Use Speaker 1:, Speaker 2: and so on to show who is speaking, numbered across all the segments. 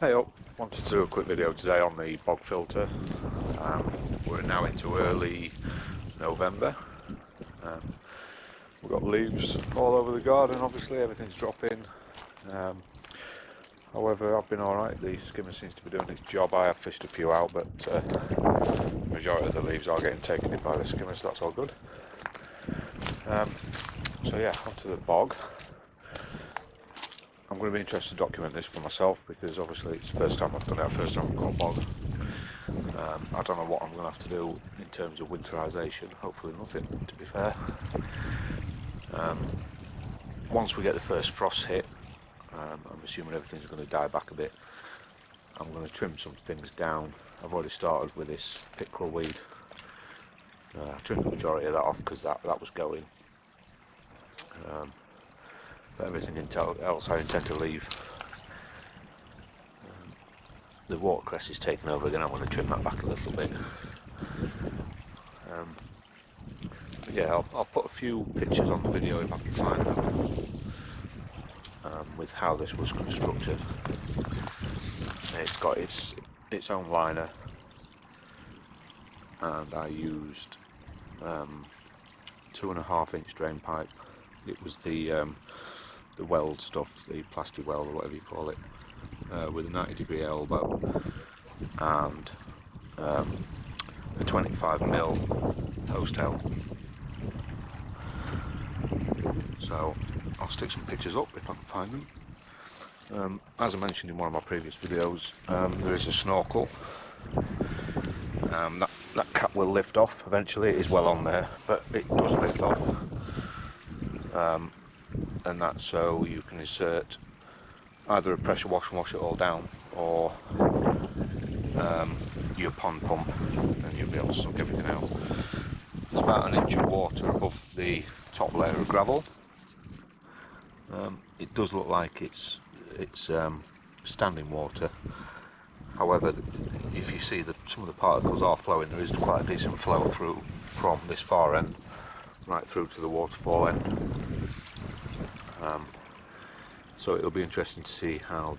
Speaker 1: Hey up, wanted to do a quick video today on the bog filter. We're now into early November. We've got leaves all over the garden, obviously everything's dropping. However, I've been alright, the skimmer seems to be doing its job. I have fished a few out, but the majority of the leaves are getting taken in by the skimmer, so that's all good. So yeah, onto the bog. I'm going to be interested to document this for myself because obviously it's the first time I've done it, first time I've got a bog. I don't know what I'm going to have to do in terms of winterisation, hopefully nothing, to be fair. Once we get the first frost hit, I'm assuming everything's going to die back a bit. I'm going to trim some things down. I've already started with this pickerel weed. I trimmed the majority of that off because that was going. But everything else I intend to leave. The watercress is taken over again. I'm going to trim that back a little bit. But yeah, I'll put a few pictures on the video if I can find them, with how this was constructed. It's got its own liner, and I used 2.5 inch drain pipe. It was the weld stuff, the plastic weld or whatever you call it, with a 90-degree elbow and a 25mm hose tail. So I'll stick some pictures up if I can find them. As I mentioned in one of my previous videos, there is a snorkel. That cap will lift off eventually. It is well on there, but it does lift off. And that's so you can insert either a pressure wash and wash it all down, or your pond pump, and you'll be able to suck everything out. There's about 1 inch of water above the top layer of gravel. It does look like it's standing water. However, if you see that some of the particles are flowing, there is quite a decent flow through from this far end right through to the waterfall end. So it'll be interesting to see how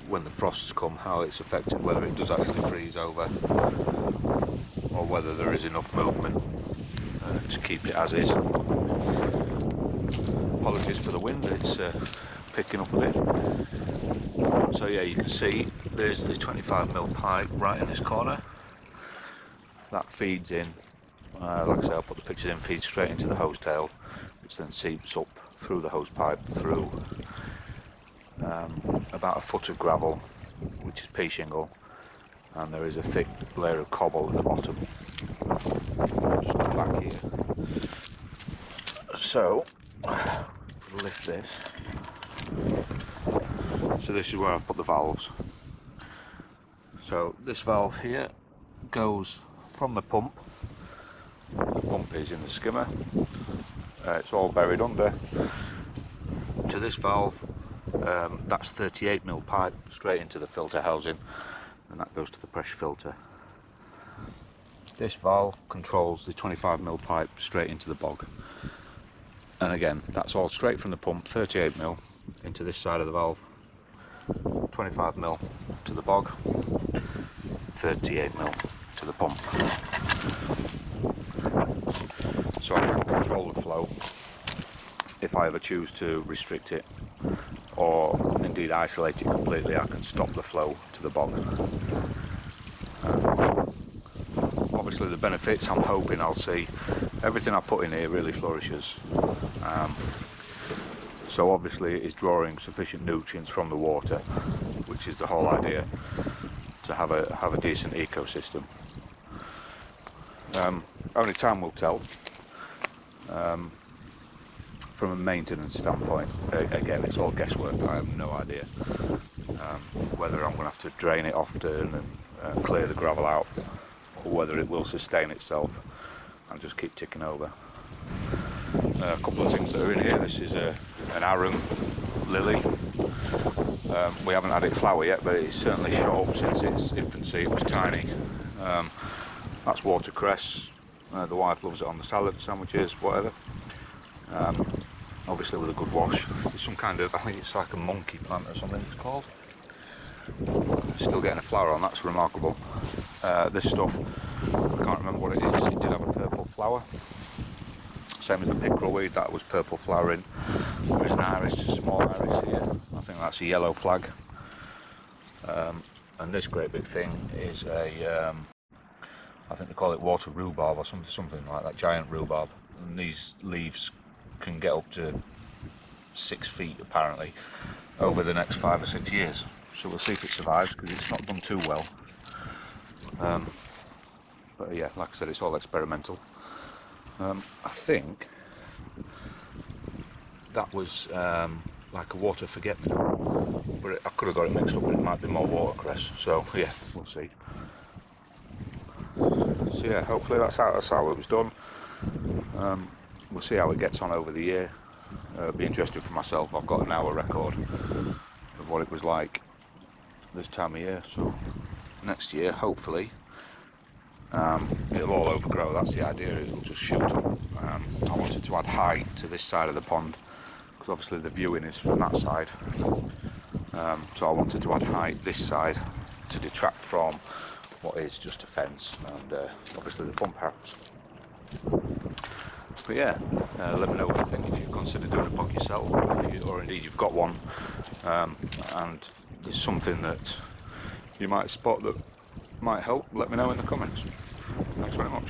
Speaker 1: when the frosts come, how it's affected, whether it does actually freeze over or whether there is enough movement to keep it as is. Apologies for the wind, it's picking up a bit. So yeah, you can see there's the 25mm pipe right in this corner. That feeds in, like I say, I'll put the pictures in, feeds straight into the hose tail, which then seeps up through the hose pipe through about 1 foot of gravel, which is pea shingle, and there is a thick layer of cobble at the bottom. Just come back here. So lift this. So this is where I put the valves. So this valve here goes from the pump. The pump is in the skimmer. It's all buried under to this valve. That's 38mm pipe straight into the filter housing, and that goes to the pressure filter. This valve controls the 25mm pipe straight into the bog, and again that's all straight from the pump, 38mm into this side of the valve, 25mm to the bog, 38mm to the pump. So I can control the flow if I ever choose to restrict it, or indeed isolate it completely. I can stop the flow to the bog. Obviously the benefits, I'm hoping I'll see everything I put in here really flourishes. So obviously it is drawing sufficient nutrients from the water, which is the whole idea, to have a decent ecosystem. Only time will tell. From a maintenance standpoint, again, it's all guesswork. I have no idea whether I'm going to have to drain it often and clear the gravel out, or whether it will sustain itself and just keep ticking over. A couple of things that are in here. This is an arum lily. We haven't had it flower yet, but it's certainly shot up since its infancy. It was tiny. That's watercress. The wife loves it on the salad, sandwiches, whatever. Obviously with a good wash. It's some kind of, I think it's like a monkey plant or something it's called. Still getting a flower on, that's remarkable. This stuff, I can't remember what it is, it did have a purple flower. Same as the pickerel weed, that was purple flowering. There's an iris, small iris here, I think that's a yellow flag. And this great big thing is a, I think they call it water rhubarb or something like that, giant rhubarb. And these leaves can get up to 6 feet apparently over the next 5 or 6 years. So we'll see if it survives, because it's not done too well. But yeah, like I said, it's all experimental. I think that was like a water forget-me-not, but I could have got it mixed up. It might be more watercress. So yeah, we'll see. So yeah, hopefully that's how it was done. We'll see how it gets on over the year. It'll be interesting for myself. I've got an hour record of what it was like this time of year. So next year, hopefully, it'll all overgrow. That's the idea. It'll just shoot up. I wanted to add height to this side of the pond, because obviously the viewing is from that side. So I wanted to add height this side to detract from what is just a fence and obviously the pump house. But yeah, let me know what you think, if you consider doing a pond yourself, or indeed you've got one, and there's something that you might spot that might help. Let me know in the comments. Thanks very much.